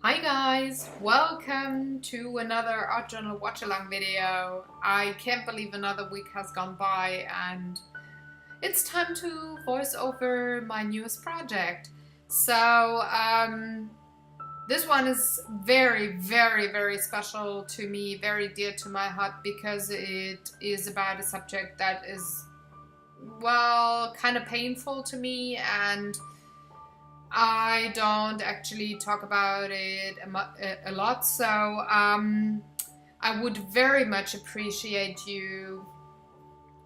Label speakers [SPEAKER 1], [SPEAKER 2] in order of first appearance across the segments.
[SPEAKER 1] Hi guys, welcome to another Art Journal watch along video. I can't believe another week has gone by and it's time to voice over my newest project. So this one is very special to me, very dear to my heart, because it is about a subject that is, well, kind of painful to me, and I don't actually talk about it a lot, so I would very much appreciate you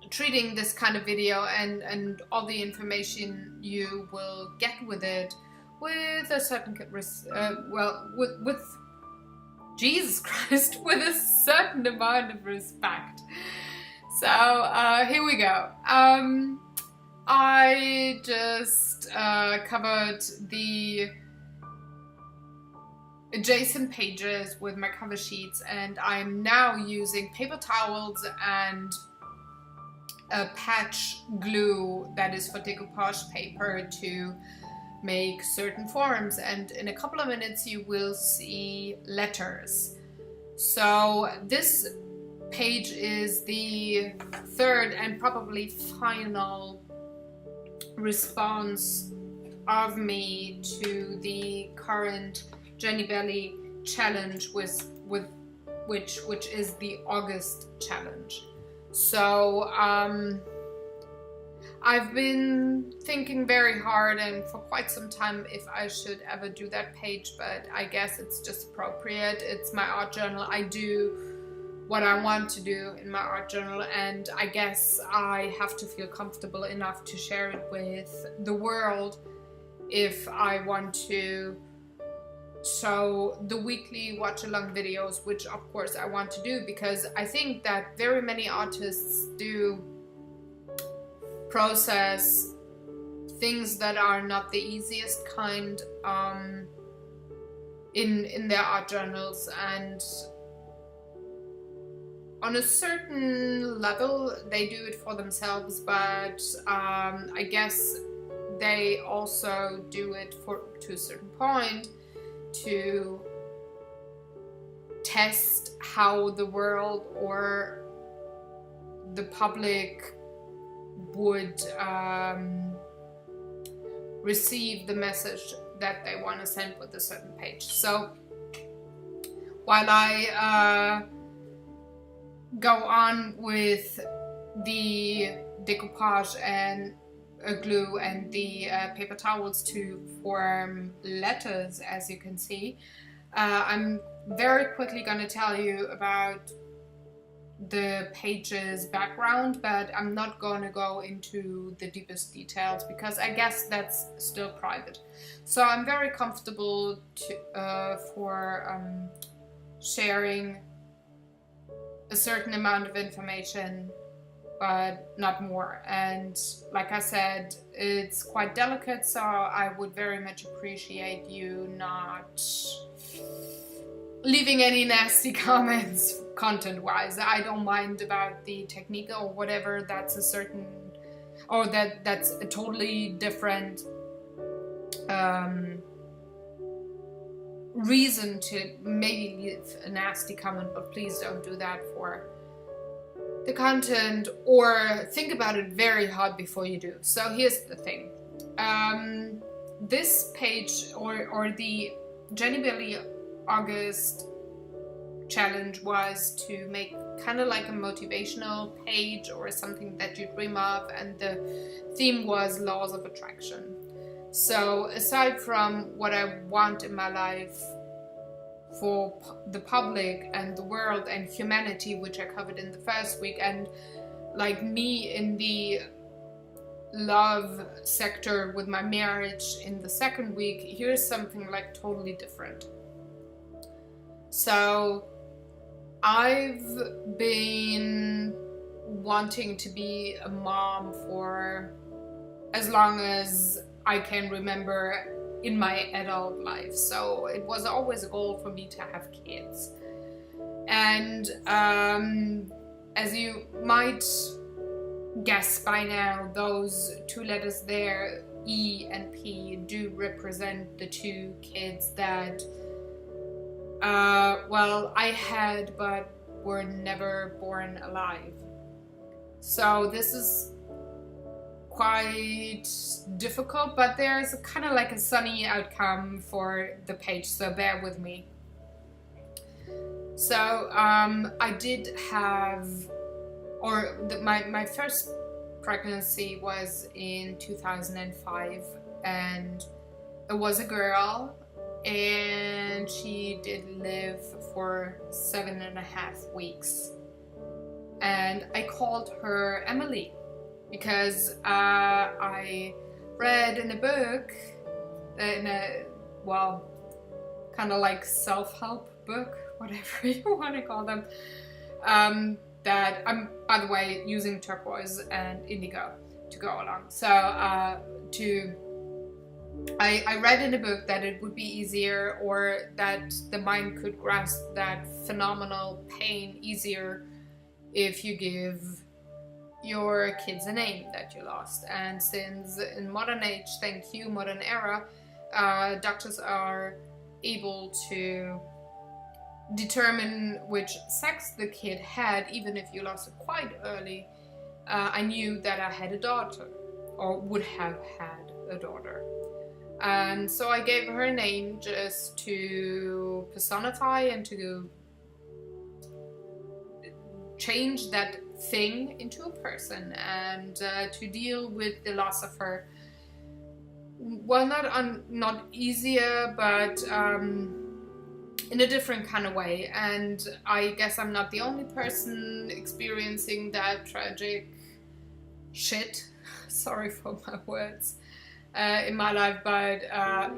[SPEAKER 1] treating this kind of video and all the information you will get with it with a certain with Jesus Christ, with a certain amount of respect. So here we go. I just covered the adjacent pages with my cover sheets, and I'm now using paper towels and a patch glue that is for decoupage paper to make certain forms, and in a couple of minutes you will see letters. So this page is the third and probably final response of me to the current Jenny Belly challenge which is the August challenge. So I've been thinking very hard and for quite some time if I should ever do that page, but I guess it's just appropriate. It's my art journal. I do what I want to do in my art journal, and I guess I have to feel comfortable enough to share it with the world if I want to show the weekly watch along videos, which of course I want to do, because I think that very many artists do process things that are not the easiest kind in their art journals, and on a certain level they do it for themselves, but I guess they also do it to a certain point to test how the world or the public would receive the message that they want to send with a certain page. So while I go on with the decoupage and glue and the paper towels to form letters, as you can see, I'm very quickly going to tell you about the page's background, but I'm not going to go into the deepest details because I guess that's still private. So I'm very comfortable for sharing a certain amount of information, but not more. And like I said, it's quite delicate, so I would very much appreciate you not leaving any nasty comments content-wise. I don't mind about the technique or whatever. That's a certain, or that's a totally different reason to maybe leave a nasty comment, but please don't do that for the content, or think about it very hard before you do. So here's the thing. This page or the Jenny Belly August challenge was to make kind of like a motivational page or something that you dream of, and the theme was laws of attraction. So aside from what I want in my life for the public and the world and humanity, which I covered in the first week, and like me in the love sector with my marriage in the second week, here's something like totally different. So I've been wanting to be a mom for as long as I can remember in my adult life, so it was always a goal for me to have kids. And as you might guess by now, those two letters there, E and P, do represent the two kids that well, I had, but were never born alive. So this is quite difficult, but there's kind of like a sunny outcome for the page, so bear with me. So I did have, my first pregnancy was in 2005, and it was a girl, and she did live for 7.5 weeks. And I called her Emily because I read in a book, kind of like self-help book, whatever you want to call them, that I'm, by the way, using turquoise and indigo to go along. So I read in a book that it would be easier, or that the mind could grasp that phenomenal pain easier if you give your kids a name that you lost. And since in modern age, thank you, modern era, doctors are able to determine which sex the kid had, even if you lost it quite early, I knew that I had a daughter, or would have had a daughter. And so I gave her a name just to personify and to change that thing into a person, and to deal with the loss of her. Well, not easier, but in a different kind of way. And I guess I'm not the only person experiencing that tragic shit, sorry for my words, in my life, but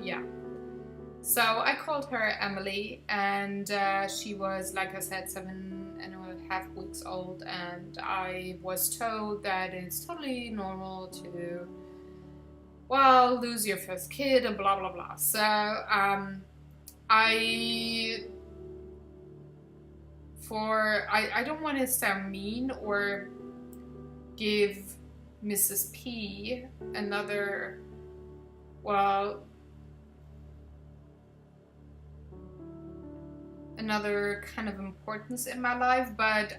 [SPEAKER 1] yeah. So I called her Emily, and she was, like I said, 7.5 weeks old, and I was told that it's totally normal to, well, lose your first kid and blah blah blah. So I don't want to sound mean or give Mrs. P another, well, another kind of importance in my life, but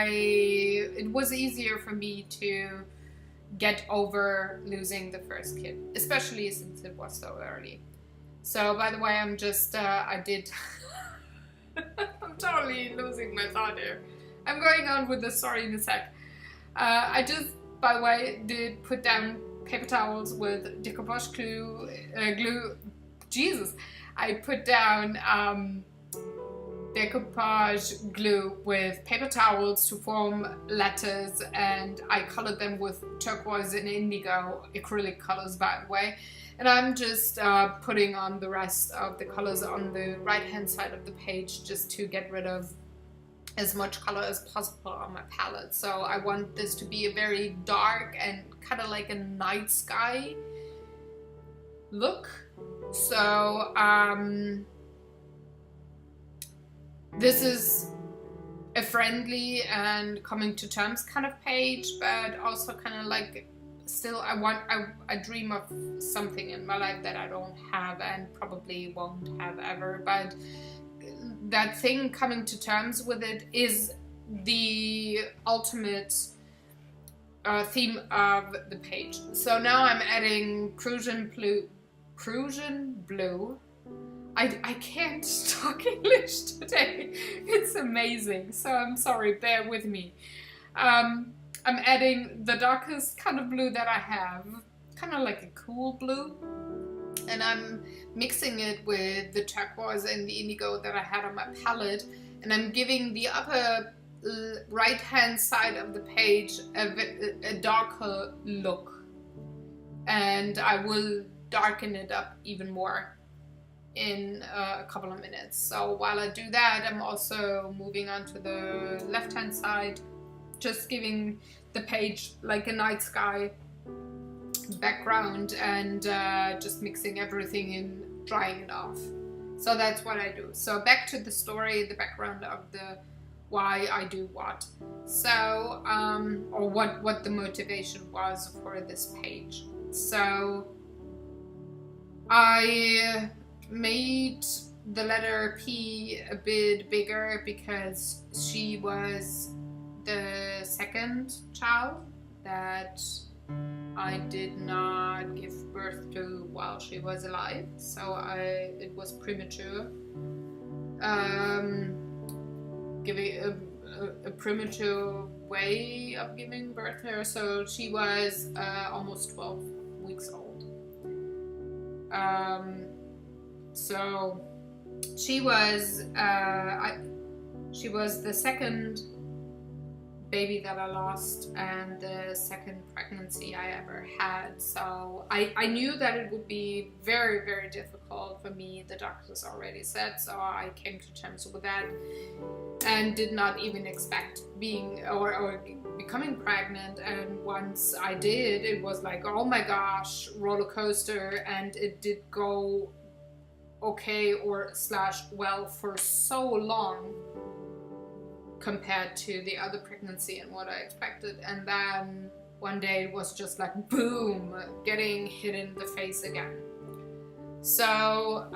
[SPEAKER 1] it was easier for me to get over losing the first kid, especially since it was so early. So, by the way, I'm just, I'm totally losing my thought here. I'm going on with the story in a sec. I just, by the way, did put down paper towels with decoupage glue. Jesus! I put down decoupage glue with paper towels to form letters, and I colored them with turquoise and indigo acrylic colors, by the way. And I'm just putting on the rest of the colors on the right hand side of the page, just to get rid of as much color as possible on my palette. So I want this to be a very dark and kind of like a night sky look. So this is a friendly and coming to terms kind of page, but also kind of like, still I dream of something in my life that I don't have and probably won't have ever, but that thing, coming to terms with it, is the ultimate theme of the page. So now I'm adding Prussian blue. I can't talk English today. It's amazing. So I'm sorry, bear with me. I'm adding the darkest kind of blue that I have, kind of like a cool blue. And I'm mixing it with the turquoise and the indigo that I had on my palette. And I'm giving the upper right hand side of the page a darker look. And I will darken it up even more in a couple of minutes. So while I do that, I'm also moving on to the left hand side, just giving the page like a night sky background, and just mixing everything in, drying it off. So that's what I do. So back to the story, the background of the why I do what. So or what the motivation was for this page. So I made the letter P a bit bigger because she was the second child that I did not give birth to while she was alive, so it was premature. Giving a premature way of giving birth to her, so she was almost 12 weeks old. So she was the second baby that I lost and the second pregnancy I ever had. So I knew that it would be very, very difficult for me, the doctors already said, so I came to terms with that and did not even expect being or becoming pregnant. And once I did, it was like, oh my gosh, roller coaster, and it did go okay or / well for so long compared to the other pregnancy and what I expected. And then one day it was just like boom, getting hit in the face again. So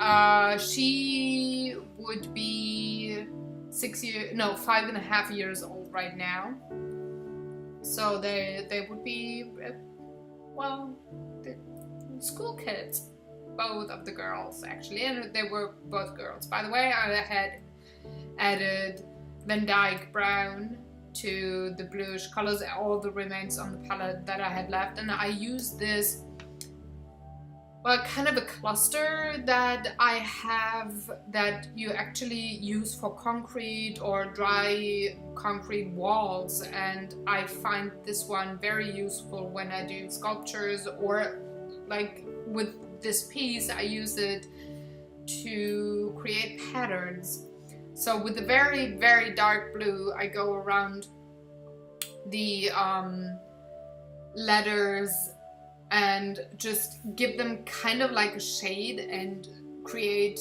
[SPEAKER 1] she would be 5.5 years old right now. So they would be, well, the school kids, both of the girls actually, and they were both girls. By the way, I had added Van Dyke brown to the bluish colors, all the remains on the palette that I had left, and I used this, well, kind of a cluster that I have that you actually use for concrete or dry concrete walls, and I find this one very useful when I do sculptures, or like with this piece I use it to create patterns. So with the very, very dark blue, I go around the letters and just give them kind of like a shade and create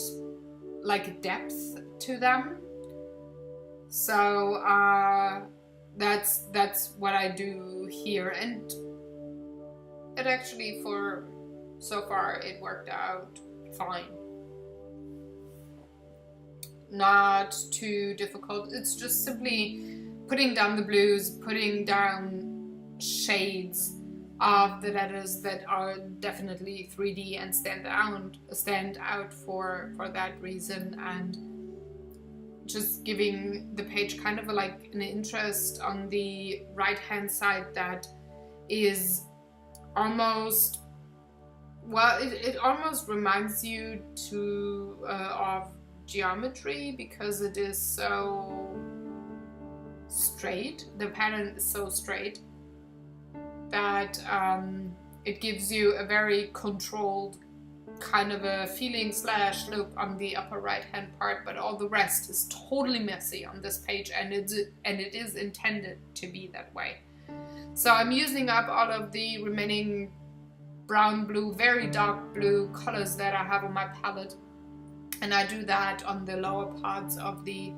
[SPEAKER 1] like a depth to them. So that's what I do here, and it actually, for so far, it worked out fine. Not too difficult. It's just simply putting down the blues, putting down shades of the letters that are definitely 3D and stand out for that reason, and just giving the page kind of like an interest on the right hand side that is almost, well, it almost reminds you of geometry, because it is so straight. The pattern is so straight that it gives you a very controlled kind of a feeling / look on the upper right hand part, but all the rest is totally messy on this page, and it is intended to be that way. So I'm using up all of the remaining brown, blue, very dark blue colors that I have on my palette, and I do that on the lower parts of the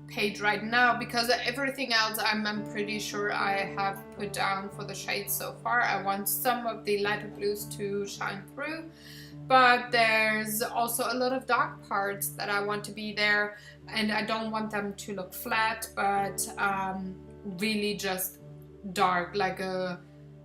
[SPEAKER 1] page right now, because everything else I'm pretty sure I have put down for the shades so far. I want some of the lighter blues to shine through, but there's also a lot of dark parts that I want to be there, and I don't want them to look flat, but really just dark, like a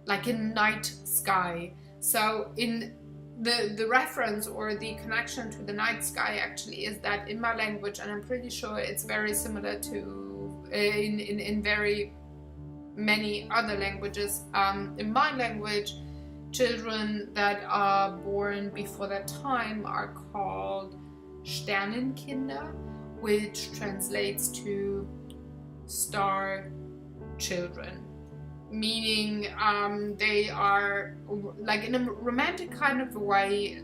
[SPEAKER 1] night sky. So in the reference or the connection to the night sky actually is that in my language, and I'm pretty sure it's very similar to in very many other languages. In my language, children that are born before that time are called Sternenkinder, which translates to star children, meaning they are, like, in a romantic kind of way,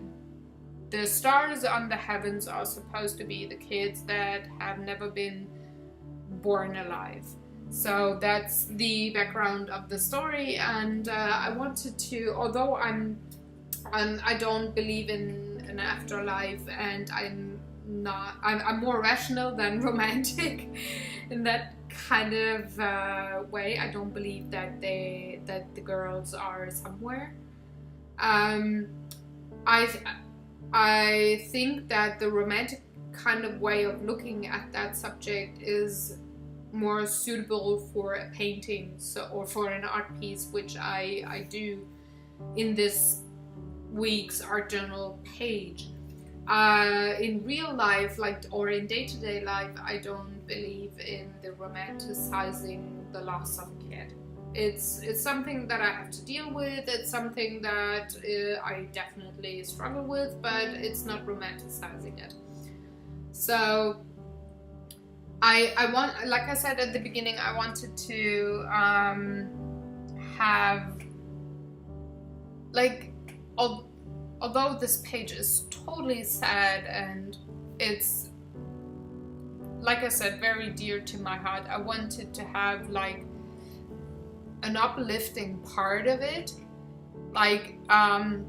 [SPEAKER 1] the stars on the heavens are supposed to be the kids that have never been born alive. So that's the background of the story, and I wanted to, although I don't believe in an afterlife, and I'm more rational than romantic in that kind of way. I don't believe that the girls are somewhere. I think that the romantic kind of way of looking at that subject is more suitable for a painting, or for an art piece, which I do in this week's art journal page. In real life, or in day-to-day life, I don't believe in the romanticizing the loss of a kid. It's something that I have to deal with. It's something that I definitely struggle with, but it's not romanticizing it. So I want, like I said at the beginning, I wanted to have, although this page is totally sad and it's, like I said, very dear to my heart, I wanted to have an uplifting part of it,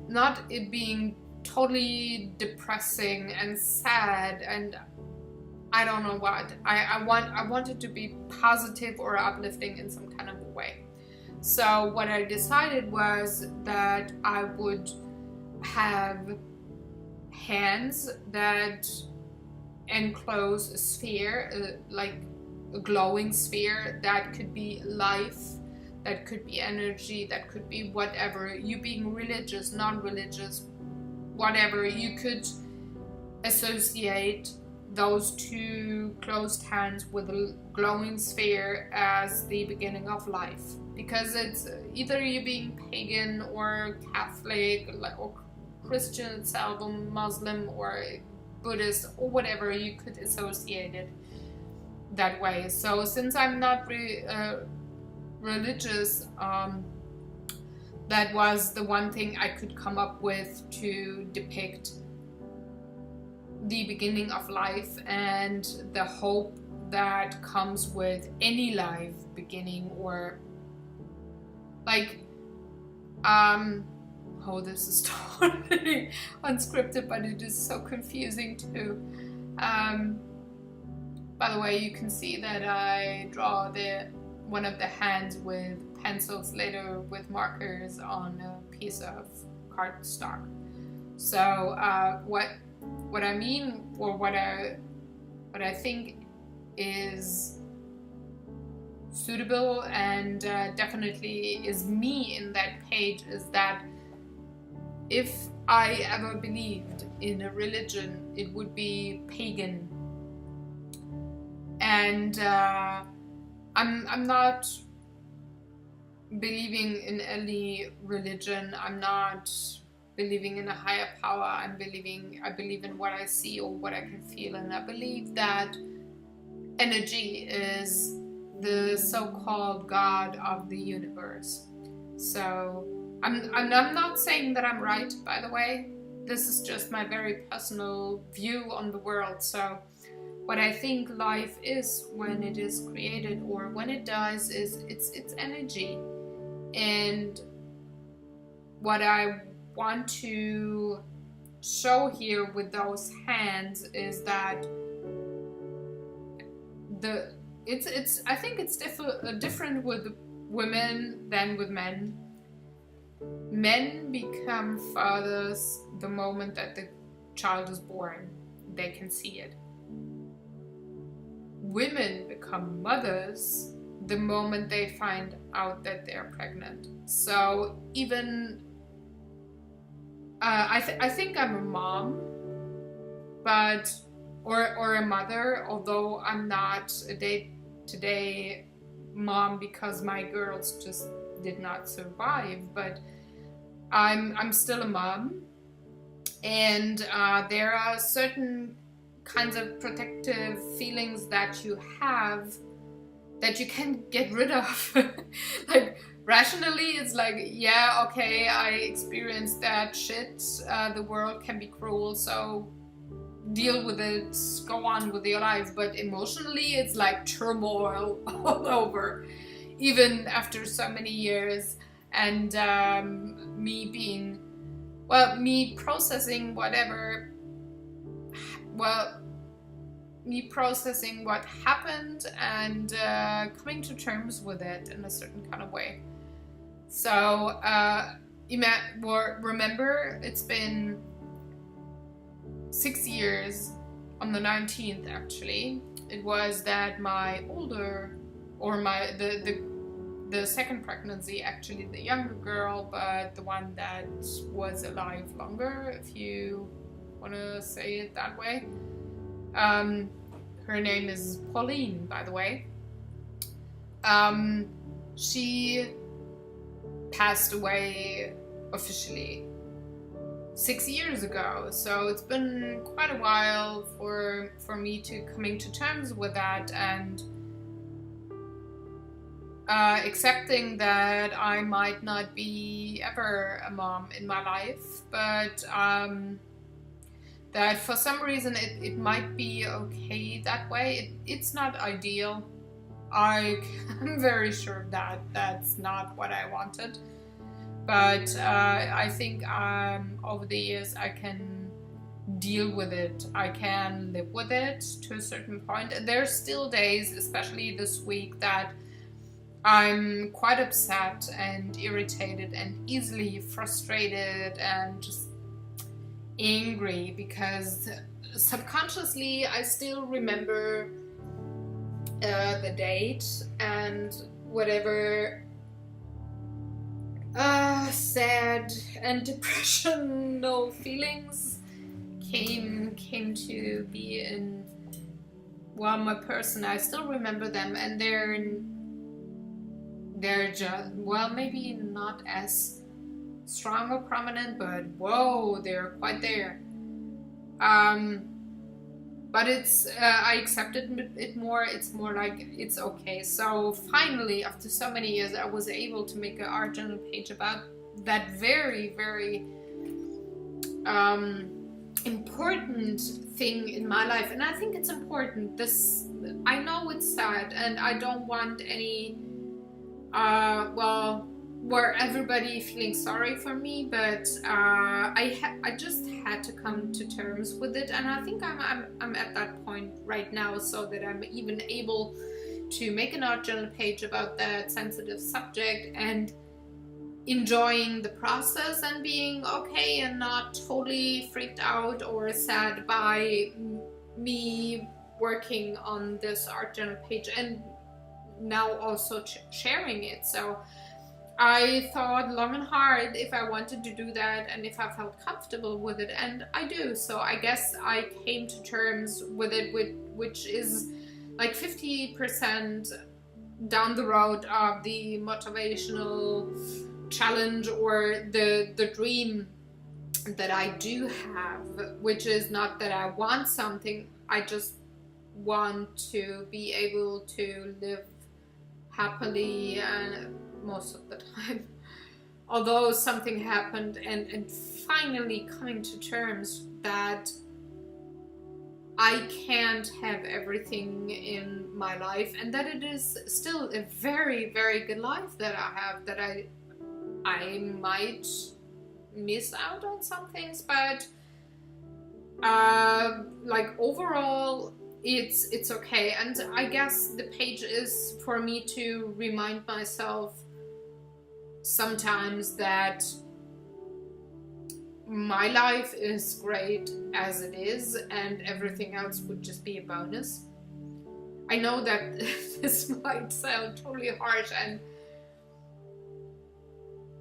[SPEAKER 1] not it being totally depressing and sad and I don't know what. I want it to be positive or uplifting in some kind of a way. So what I decided was that I would have hands that enclose a sphere, like a glowing sphere that could be life, that could be energy, that could be whatever. You being religious, non-religious, whatever, you could associate those two closed hands with a glowing sphere as the beginning of life. Because it's either you being pagan or Catholic or Christian itself or Muslim or Buddhist or whatever, you could associate it that way. So since I'm not religious, that was the one thing I could come up with to depict the beginning of life and the hope that comes with any life beginning, or oh, this is totally unscripted, but it is so confusing too. By the way, you can see that I draw one of the hands with pencils, later with markers on a piece of cardstock. So what I mean, or what I think is suitable and definitely is me in that page, is that if I ever believed in a religion, it would be pagan. And I'm not believing in any religion. I'm not believing in a higher power. I believe in what I see or what I can feel, and I believe that energy is the so-called God of the universe. So I'm not saying that I'm right, by the way. This is just my very personal view on the world. So what I think life is when it is created or when it dies is it's energy. And what I want to show here with those hands is that I think it's different with women than with men. Men become fathers the moment that the child is born. They can see it. Women become mothers the moment they find out that they're pregnant. So even I think I'm a mom, but or a mother, although I'm not a day-to-day mom because my girls just did not survive. But I'm still a mom, and there are certain kinds of protective feelings that you have that you can get rid of. Like rationally, it's like, yeah, okay, I experienced that shit. The world can be cruel, so deal with it, go on with your life. But emotionally, it's like turmoil all over, even after so many years. And me processing whatever, me processing what happened and coming to terms with it in a certain kind of way. So remember, it's been 6 years on the 19th actually. It was that my older, or the second pregnancy, actually the younger girl, but the one that was alive longer, if you want to say it that way. Her name is Pauline, by the way. She passed away officially 6 years ago, so it's been quite a while for me to coming to terms with that, and accepting that I might not be ever a mom in my life, but that for some reason it might be okay that way. It's not ideal. I'm very sure that that's not what I wanted. But I think over the years I can deal with it. I can live with it to a certain point. And there's still days, especially this week, that I'm quite upset and irritated and easily frustrated and just angry, because subconsciously I still remember the date and whatever sad and depressional feelings came to be in, well, my person. I still remember them, and they're just, well, maybe not as strong or prominent, but whoa, they're quite there. But it's I accepted it more. It's more like it's okay. So finally, after so many years, I was able to make an art journal page about that very, very important thing in my life. And I think it's important. I know it's sad, and I don't want any where everybody feeling sorry for me, but I just had to come to terms with it, and I think I'm at that point right now, so that I'm even able to make an art journal page about that sensitive subject and enjoying the process and being okay and not totally freaked out or sad by me working on this art journal page and now also sharing it. So I thought long and hard if I wanted to do that and if I felt comfortable with it, and I do. So I guess I came to terms with it, which is like 50% down the road of the motivational challenge or the dream that I do have, which is not that I want something, I just want to be able to live happily most of the time. Although something happened, and finally coming to terms that I can't have everything in my life, and that it is still a very, very good life that I have, that I might miss out on some things, but like overall it's okay. And I guess the page is for me to remind myself sometimes that my life is great as it is and everything else would just be a bonus. I know that this might sound totally harsh and,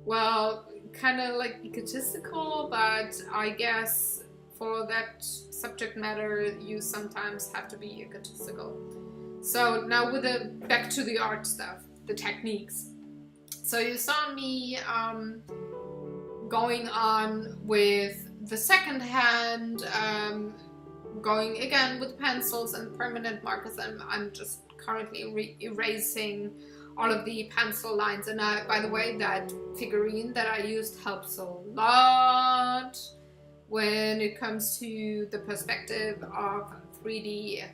[SPEAKER 1] well, kind of like egotistical, but I guess for that subject matter you sometimes have to be egotistical. So now back to the art stuff, the techniques. So you saw me going on with the second hand, going again with pencils and permanent markers, and I'm just currently erasing all of the pencil lines. And by the way, that figurine that I used helps a lot when it comes to the perspective of 3D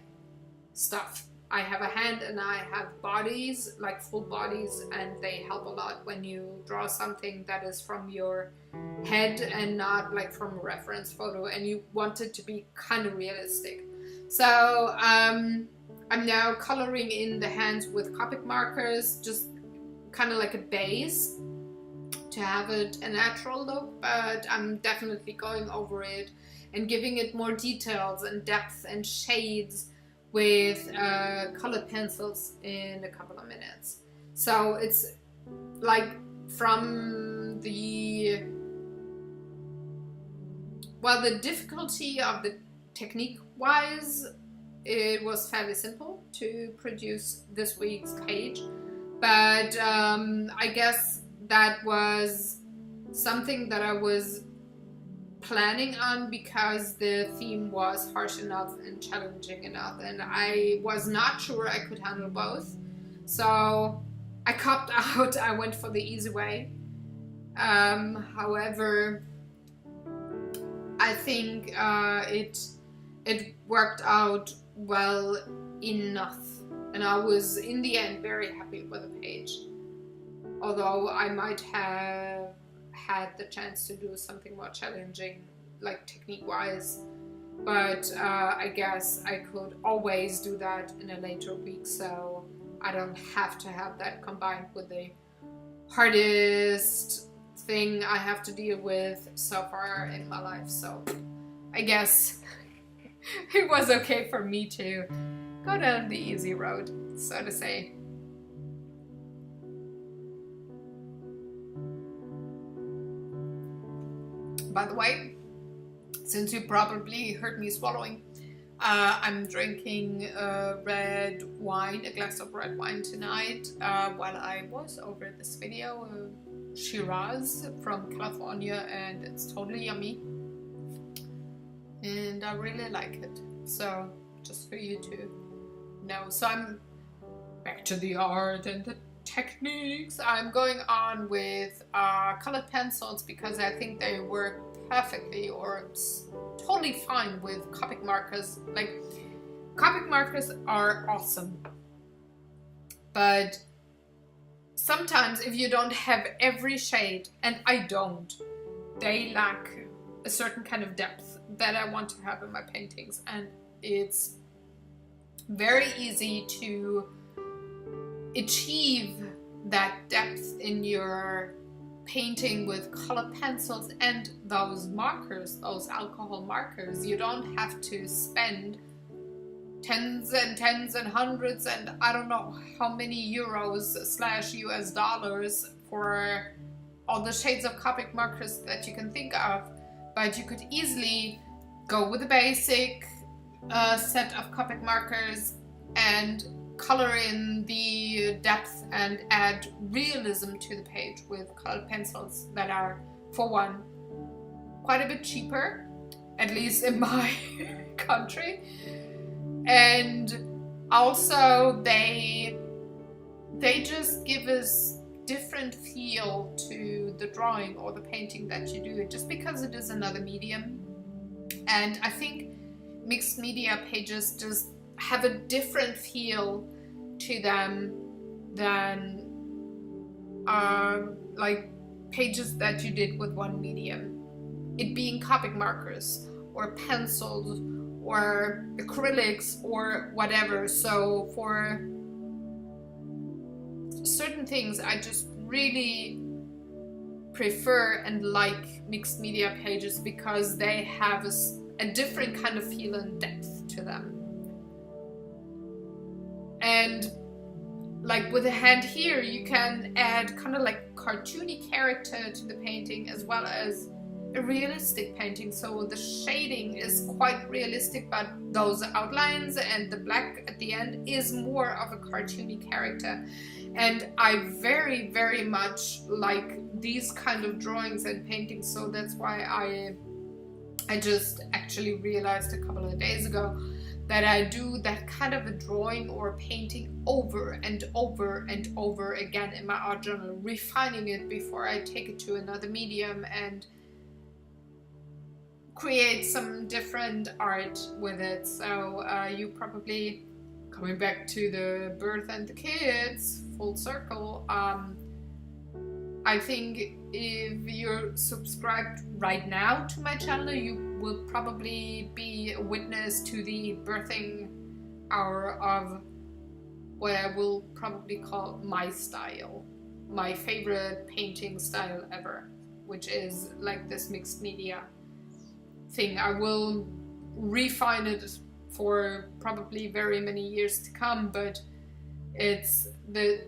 [SPEAKER 1] stuff. I have a hand and I have bodies, like full bodies, and they help a lot when you draw something that is from your head and not like from a reference photo, and you want it to be kind of realistic. So I'm now coloring in the hands with Copic markers, just kind of like a base to have it a natural look, but I'm definitely going over it and giving it more details and depth and shades with colored pencils in a couple of minutes. So it's like from the difficulty of the technique wise, it was fairly simple to produce this week's page, but I guess that was something that I was planning on because the theme was harsh enough and challenging enough, and I was not sure I could handle both, so I copped out. I went for the easy way. However, I think it worked out well enough, and I was in the end very happy with the page, although I might have had the chance to do something more challenging, like technique wise, but I guess I could always do that in a later week, so I don't have to have that combined with the hardest thing I have to deal with so far in my life. So I guess it was okay for me to go down the easy road, so to say. By the way, since you probably heard me swallowing, I'm drinking red wine, a glass of red wine tonight, while I voice over this video. Shiraz from California, and it's totally yummy. And I really like it. So, just for you to know. So I'm back to the art and the techniques. I'm going on with colored pencils because I think they work perfectly or totally fine with Copic markers. Like, Copic markers are awesome, but sometimes if you don't have every shade, and I don't, they lack a certain kind of depth that I want to have in my paintings, and it's very easy to achieve that depth in your painting with colored pencils and those markers, those alcohol markers. You don't have to spend tens and hundreds and I don't know how many euros / US dollars for all the shades of Copic markers that you can think of, but you could easily go with a basic set of Copic markers and color in the depth and add realism to the page with colored pencils that are, for one, quite a bit cheaper, at least in my country, and also they just give us different feel to the drawing or the painting that you do, just because it is another medium. And I think mixed media pages just have a different feel to them than like pages that you did with one medium, it being Copic markers or pencils or acrylics or whatever. So for certain things I just really prefer and like mixed media pages because they have a different kind of feel and depth to them. And like with the hand here, you can add kind of like cartoony character to the painting as well as a realistic painting. So the shading is quite realistic, but those outlines and the black at the end is more of a cartoony character. And I very, very much like these kind of drawings and paintings. So that's why I just actually realized a couple of days ago that I do that kind of a drawing or painting over and over and over again in my art journal, refining it before I take it to another medium and create some different art with it. So you probably, coming back to the birth and the kids, full circle, I think if you're subscribed right now to my channel, you will probably be a witness to the birthing hour of what I will probably call my style, my favorite painting style ever, which is like this mixed media. thing. I will refine it for probably very many years to come, but it's the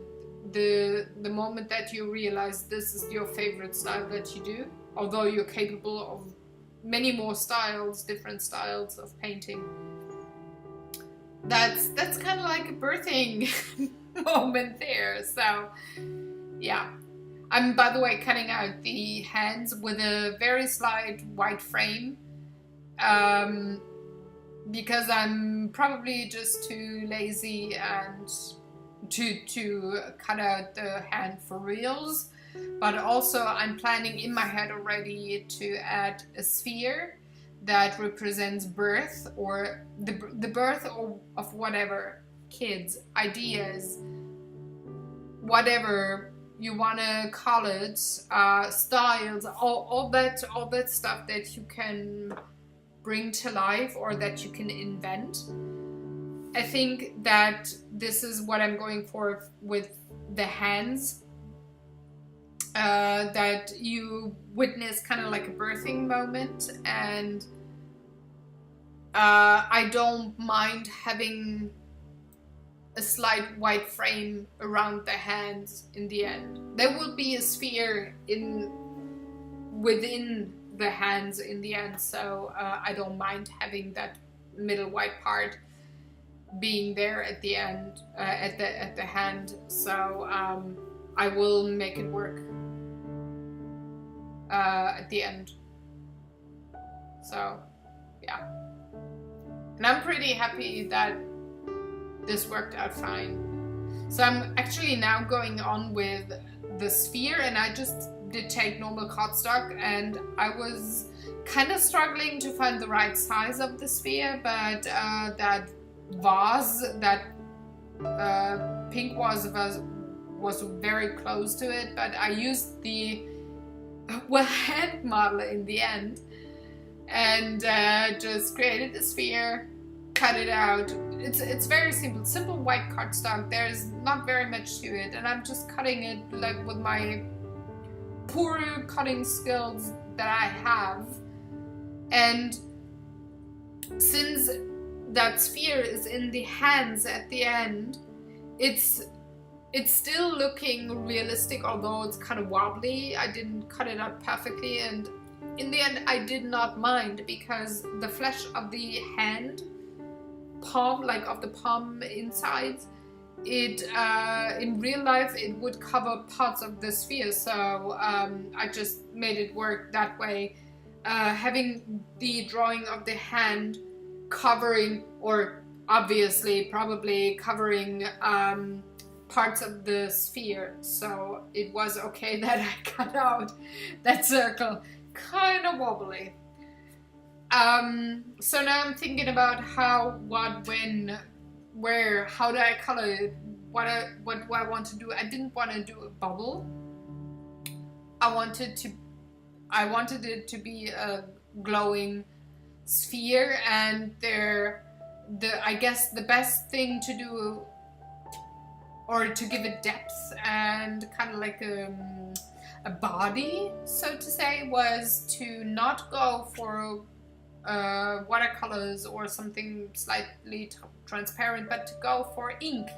[SPEAKER 1] moment that you realize this is your favorite style that you do, although you're capable of many more styles, different styles of painting. That's kind of like a birthing moment there. So yeah, I'm, by the way, cutting out the hands with a very slight white frame, because I'm probably just too lazy and to cut out the hand for reals. But also I'm planning in my head already to add a sphere that represents birth, or the birth of whatever, kids, ideas, whatever you want to call it, styles, all that stuff that you can bring to life or that you can invent. I think that this is what I'm going for with the hands, that you witness kind of like a birthing moment, and I don't mind having a slight white frame around the hands in the end. There will be a sphere within the hands in the end, so I don't mind having that middle white part being there at the end, at the hand. So I will make it work at the end. So yeah, and I'm pretty happy that this worked out fine. So I'm actually now going on with the sphere, and I just did take normal cardstock, and I was kind of struggling to find the right size of the sphere, but that vase, that pink vase was very close to it, but I used the hand model in the end, and just created a sphere, cut it out. It's very simple white cardstock. There's not very much to it, and I'm just cutting it like with my poor cutting skills that I have. And since that sphere is in the hands at the end, it's still looking realistic, although it's kind of wobbly. I didn't cut it out perfectly, and in the end I did not mind, because the flesh of the hand palm, like of the palm insides, it in real life it would cover parts of the sphere, so I just made it work that way, having the drawing of the hand covering, or obviously probably covering parts of the sphere. So it was okay that I cut out that circle, kind of wobbly. So now I'm thinking about how, what, when, where, how do I color it, what do I want to do. I didn't want to do a bubble. I wanted it to be a glowing sphere, and I guess the best thing to do, or to give it depth and kind of like a body, so to say, was to not go for watercolors or something slightly transparent, but to go for ink.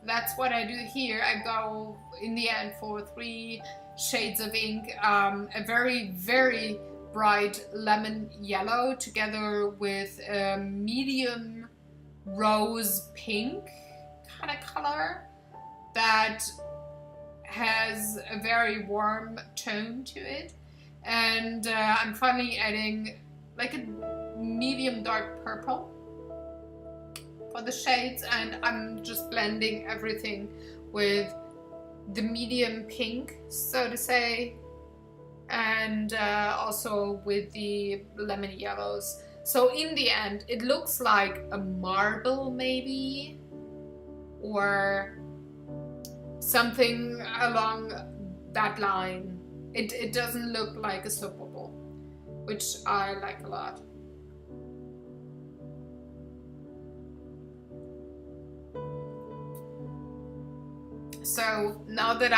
[SPEAKER 1] That's what I do here. I go in the end for 3 shades of ink, a very, very bright lemon yellow together with a medium rose pink kind of color that has a very warm tone to it, and I'm finally adding like a medium dark purple for the shades, and I'm just blending everything with the medium pink, so to say, and also with the lemon yellows. So in the end it looks like a marble maybe, or something along that line. It doesn't look like a soap bubble, which I like a lot. So now that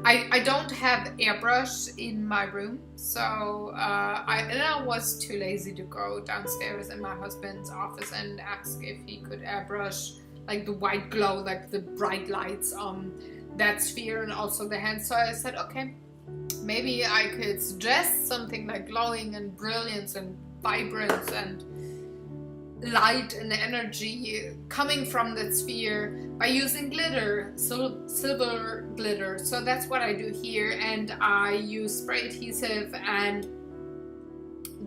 [SPEAKER 1] I don't have airbrush in my room, so I was too lazy to go downstairs in my husband's office and ask if he could airbrush like the white glow, like the bright lights on that sphere and also the hands. So I said, okay, maybe I could suggest something like glowing and brilliance and vibrance and light and energy coming from that sphere by using glitter, silver glitter. So that's what I do here, and I use spray adhesive and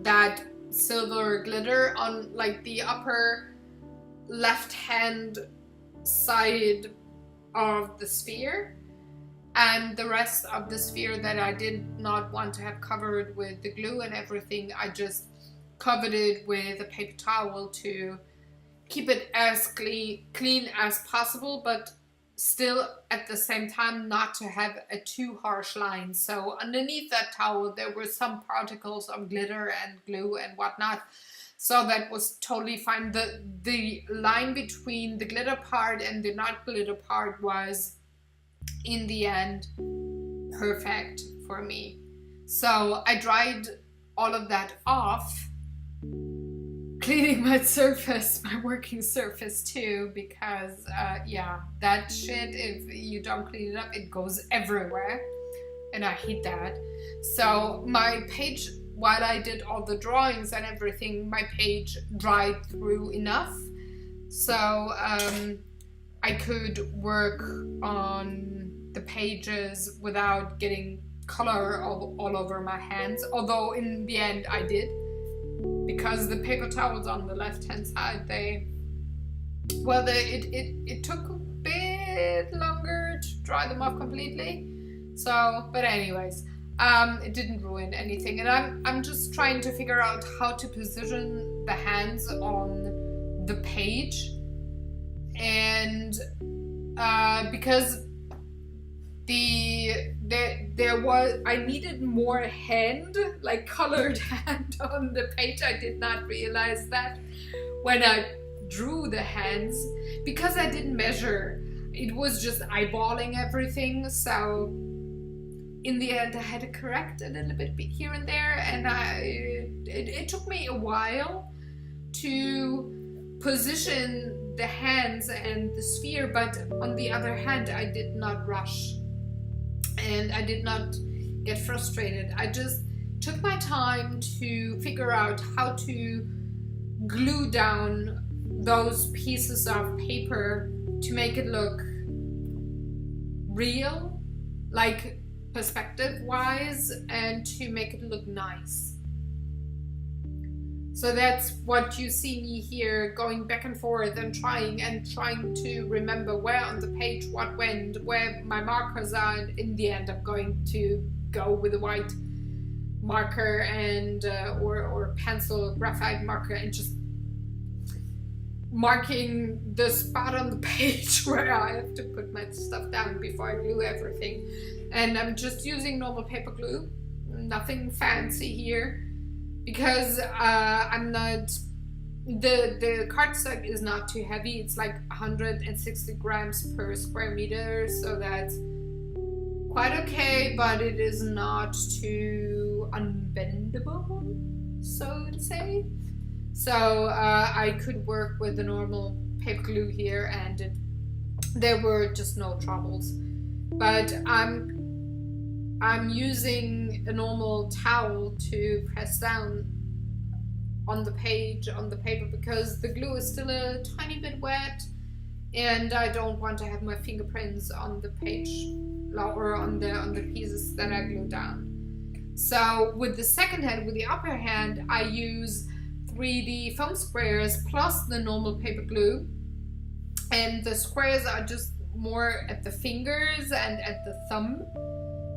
[SPEAKER 1] that silver glitter on like the upper left hand side of the sphere, and the rest of the sphere that I did not want to have covered with the glue and everything, I just covered it with a paper towel to keep it as clean as possible, but still at the same time not to have a too harsh line. So underneath that towel there were some particles of glitter and glue and whatnot, so that was totally fine. The line between the glitter part and the not glitter part was in the end perfect for me. So I dried all of that off, cleaning my surface, my working surface too, because yeah, that shit, if you don't clean it up, it goes everywhere, and I hate that. So my page, while I did all the drawings and everything, my page dried through enough, so I could work on the pages without getting color all over my hands, although in the end I did, because the paper towels on the left hand side, it took a bit longer to dry them off completely. So, but anyways, it didn't ruin anything, and I'm just trying to figure out how to position the hands on the page, and because I needed more hand, like colored hand on the page. I did not realize that when I drew the hands, because I didn't measure. It was just eyeballing everything, so in the end I had to correct a little bit here and there, and it took me a while to position the hands and the sphere, but on the other hand I did not rush. And I did not get frustrated. I just took my time to figure out how to glue down those pieces of paper to make it look real, like perspective-wise, and to make it look nice. So that's what you see me here, going back and forth and trying to remember where on the page what went, where my markers are, and in the end I'm going to go with a white marker and or pencil graphite marker and just marking the spot on the page where I have to put my stuff down before I glue everything. And I'm just using normal paper glue, nothing fancy here, because I'm not, the cardstock is not too heavy. It's like 160 grams per square meter, so that's quite okay, but it is not too unbendable, so to say. So I could work with the normal paper glue here, and there were just no troubles. But I'm using a normal towel to press down on the page, on the paper, because the glue is still a tiny bit wet, and I don't want to have my fingerprints on the page or on the pieces that I glue down. So with the second hand, with the upper hand, I use 3D foam squares plus the normal paper glue, and the squares are just more at the fingers and at the thumb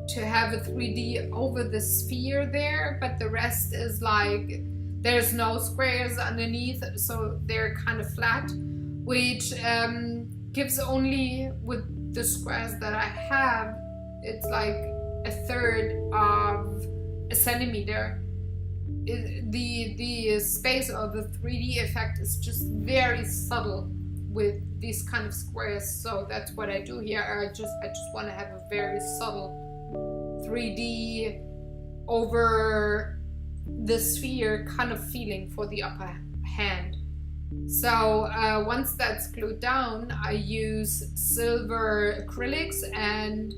[SPEAKER 1] to have a 3D over the sphere there, but the rest is like there's no squares underneath, so they're kind of flat, which gives only, with the squares that I have, it's like 1/3 of a centimeter. The space of the 3D effect is just very subtle with these kind of squares, so that's what I do here. I just want to have a very subtle 3D over the sphere kind of feeling for the upper hand. So once that's glued down, I use silver acrylics and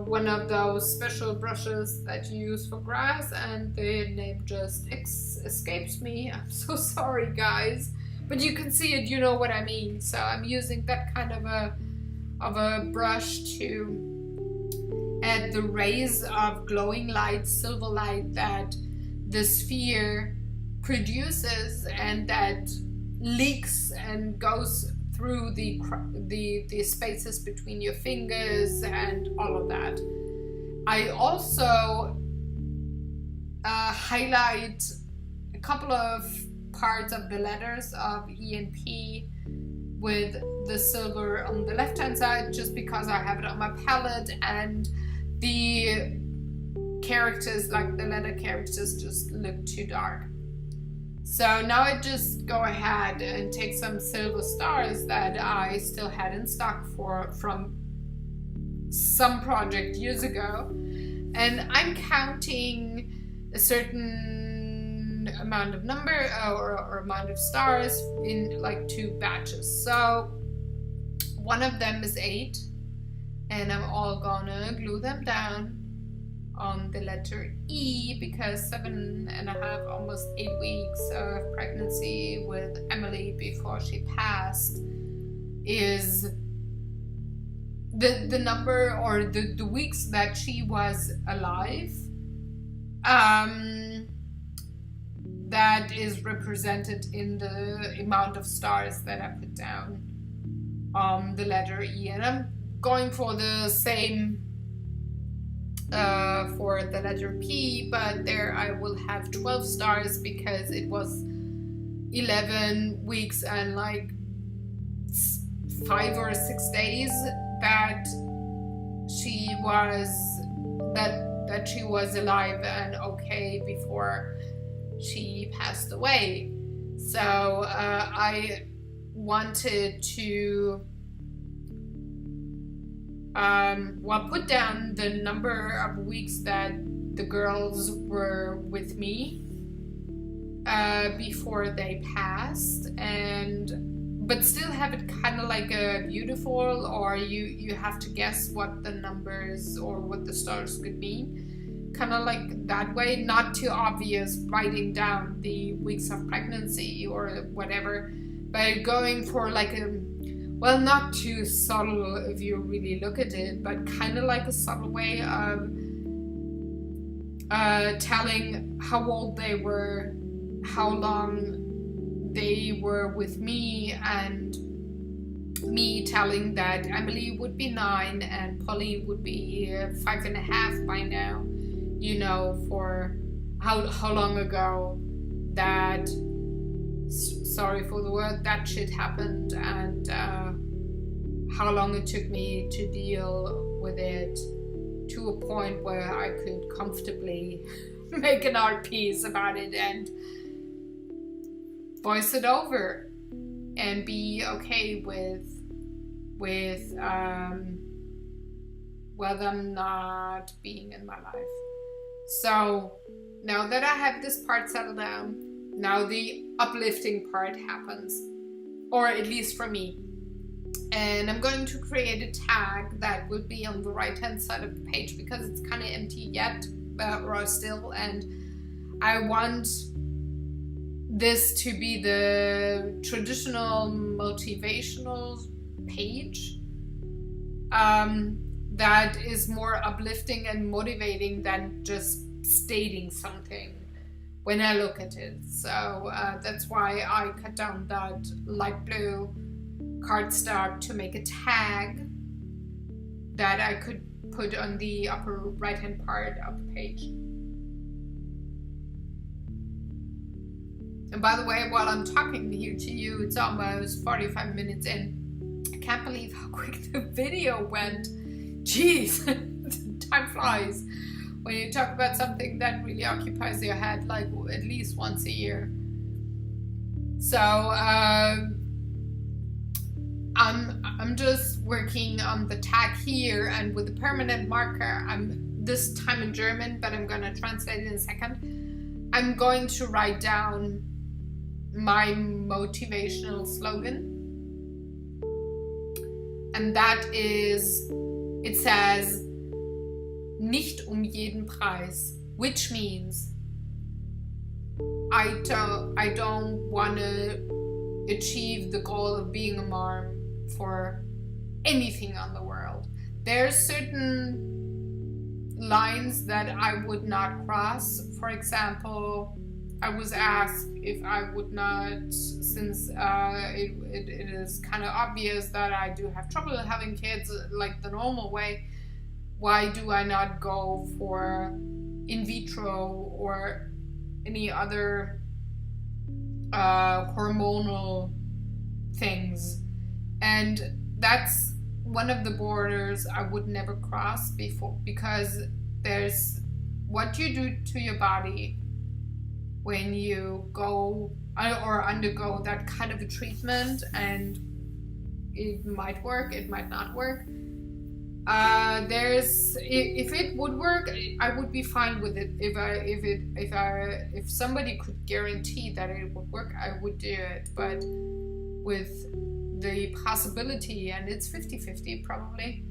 [SPEAKER 1] one of those special brushes that you use for grass, and the name just escapes me. I'm so sorry, guys, but you can see it, you know what I mean. So I'm using that kind of a brush to add the rays of glowing light, silver light that the sphere produces and that leaks and goes through the spaces between your fingers and all of that. I also highlight a couple of parts of the letters of E and P with the silver on the left hand side, just because I have it on my palette and the characters, like the letter characters, just look too dark. So now I just go ahead and take some silver stars that I still had in stock from some project years ago, and I'm counting a certain amount of number or amount of stars in like 2 batches. So one of them is 8, and I'm all gonna glue them down on the letter E, because 7.5, almost 8 weeks of pregnancy with Emily before she passed is the number, or the weeks that she was alive. That is represented in the amount of stars that I put down on the letter E, and I'm going for the same for the letter P, but there I will have 12 stars because it was 11 weeks and like 5 or 6 days that she was that she was alive and okay before she passed away. So I wanted to put down the number of weeks that the girls were with me before they passed, but still have it kind of like a beautiful, or you have to guess what the numbers or what the stars could mean, kind of like that way, not too obvious writing down the weeks of pregnancy or whatever, but going for like well, not too subtle if you really look at it, but kind of like a subtle way of telling how old they were, how long they were with me, and me telling that Emily would be 9 and Polly would be 5.5 by now, you know, for how long ago that, sorry for the word, that shit happened, and how long it took me to deal with it to a point where I could comfortably make an art piece about it and voice it over and be okay with them not being in my life. So now that I have this part settled down, now the uplifting part happens, or at least for me. And I'm going to create a tag that will be on the right hand side of the page because it's kind of empty yet, or still, and I want this to be the traditional motivational page that is more uplifting and motivating than just stating something when I look at it. So that's why I cut down that light blue cardstock to make a tag that I could put on the upper right hand part of the page. And by the way, while I'm talking here to you, it's almost 45 minutes in. I can't believe how quick the video went. Jeez, time flies when you talk about something that really occupies your head like at least once a year. So I'm just working on the tag here, and with the permanent marker, I'm this time in German, but I'm gonna translate it in a second. I'm going to write down my motivational slogan. And that is, it says, nicht jeden Preis, which means I don't want to achieve the goal of being a mom for anything on the world. There's certain lines that I would not cross. For example, I was asked if I would not, since it is kind of obvious that I do have trouble having kids like the normal way, why do I not go for in vitro or any other hormonal things? And that's one of the borders I would never cross before, because there's what you do to your body when you go or undergo that kind of a treatment, and it might work, it might not work. If it would work, I would be fine with it. If somebody could guarantee that it would work, I would do it. But with the possibility, and it's 50-50 probably,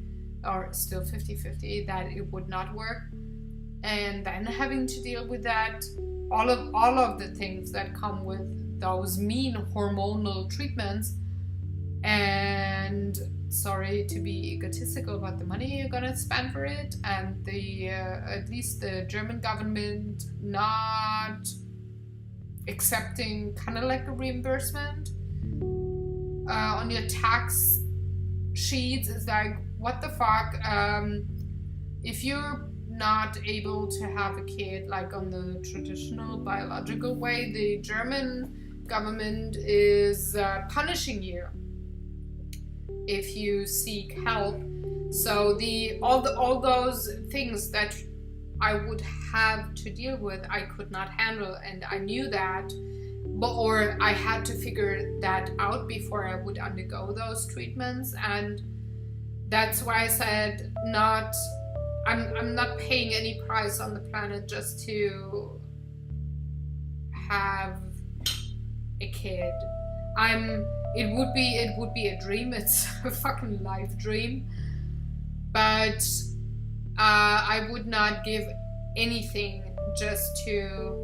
[SPEAKER 1] or still 50-50, that it would not work, and then having to deal with that, all of the things that come with those mean hormonal treatments, and sorry to be egotistical about the money you're gonna spend for it, and the at least the German government not accepting kind of like a reimbursement on your tax sheets. Is like, what the fuck? If you're not able to have a kid like on the traditional biological way, the German government is punishing you if you seek help. So all those things that I would have to deal with, I could not handle, and I knew that, or I had to figure that out before I would undergo those treatments. And that's why I said I'm not paying any price on the planet just to have a kid. It would be a dream. It's a fucking life dream. But I would not give anything just to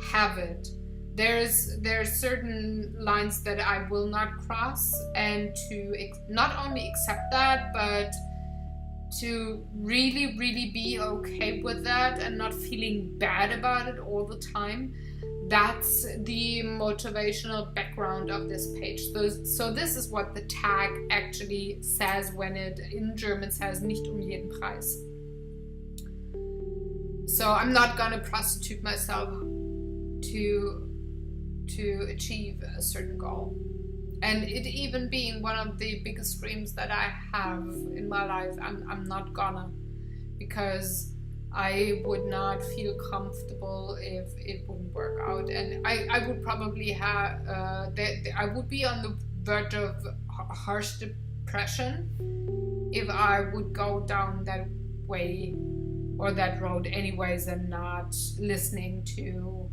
[SPEAKER 1] have it. There's certain lines that I will not cross, and to not only accept that, but to really, really be okay with that and not feeling bad about it all the time. That's the motivational background of this page. So this is what the tag actually says when it in German says nicht jeden Preis. So I'm not gonna prostitute myself to achieve a certain goal. And it even being one of the biggest dreams that I have in my life, I'm not gonna, because I would not feel comfortable if it wouldn't work out. And I would probably have, I would be on the verge of harsh depression if I would go down that way or that road anyways, and not listening to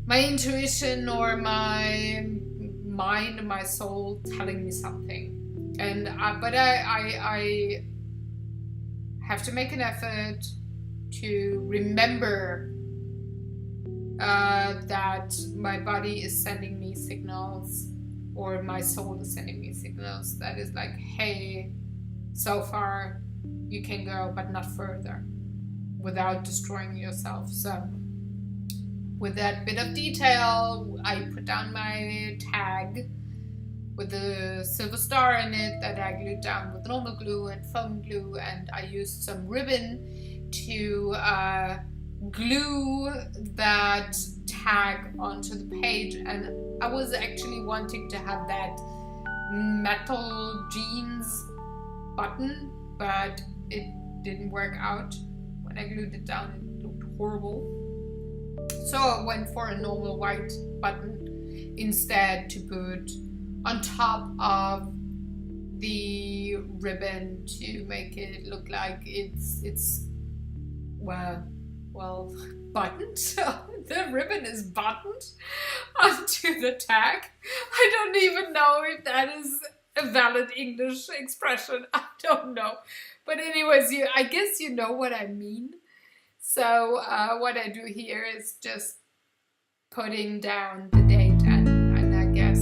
[SPEAKER 1] my intuition or my mind, my soul telling me something. And but I have to make an effort to remember that my body is sending me signals, or my soul is sending me signals that is like, hey, so far you can go, but not further, without destroying yourself. So with that bit of detail, I put down my tag with the silver star in it that I glued down with normal glue and foam glue, and I used some ribbon to glue that tag onto the page. And I was actually wanting to have that metal jeans button, but it didn't work out. When I glued it down, it looked horrible. So I went for a normal white button instead, to put on top of the ribbon to make it look like it's well buttoned. The ribbon is buttoned onto the tag. I don't even know if that is a valid English expression. I don't know. But anyways, I guess you know what I mean. So what I do here is just putting down the date, and I guess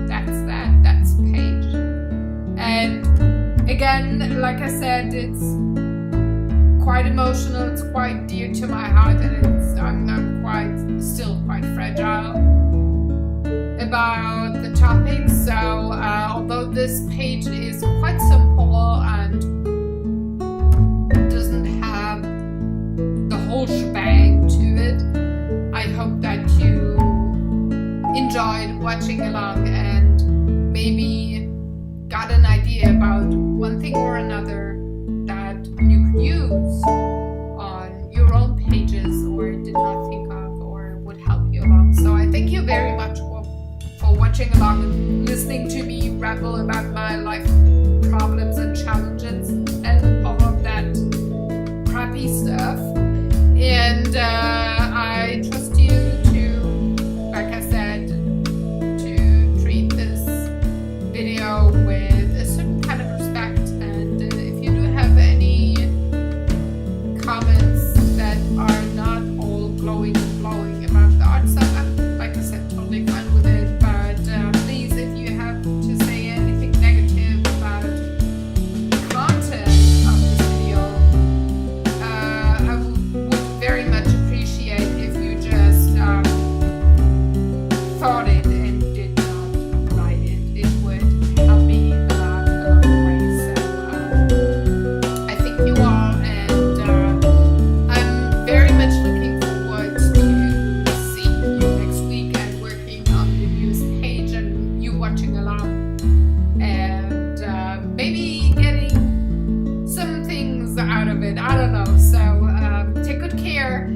[SPEAKER 1] that's page. And again, like I said, it's quite emotional, it's quite dear to my heart, and I'm still quite fragile about the topic. So although this page is quite simple and doesn't have the whole shebang to it, I hope that you enjoyed watching along and maybe got an idea about one thing or another that you could use on your own pages or did not think of or would help you along. So I thank you very much for watching along and listening to me ramble about my life problems and challenges and all of that crappy stuff. And I trust you to, like I said, to treat this video with a certain kind of respect. And if you do have any comments that are not all glowing and blowing about the art stuff, I'm, like I said, totally fine with it. But please, if you have to say anything negative about the content of this video, I would very much appreciate if you just thought it and did not write it. It would help me a lot along the way. So I thank you all, and I'm very much looking forward to seeing you next week and working on the news page and you watching along and maybe getting some things out of it. I don't know. So take good care.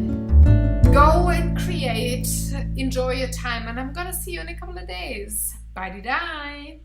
[SPEAKER 1] Go and create. Enjoy your time, and I'm gonna see you in a couple of days. Bye-de-die.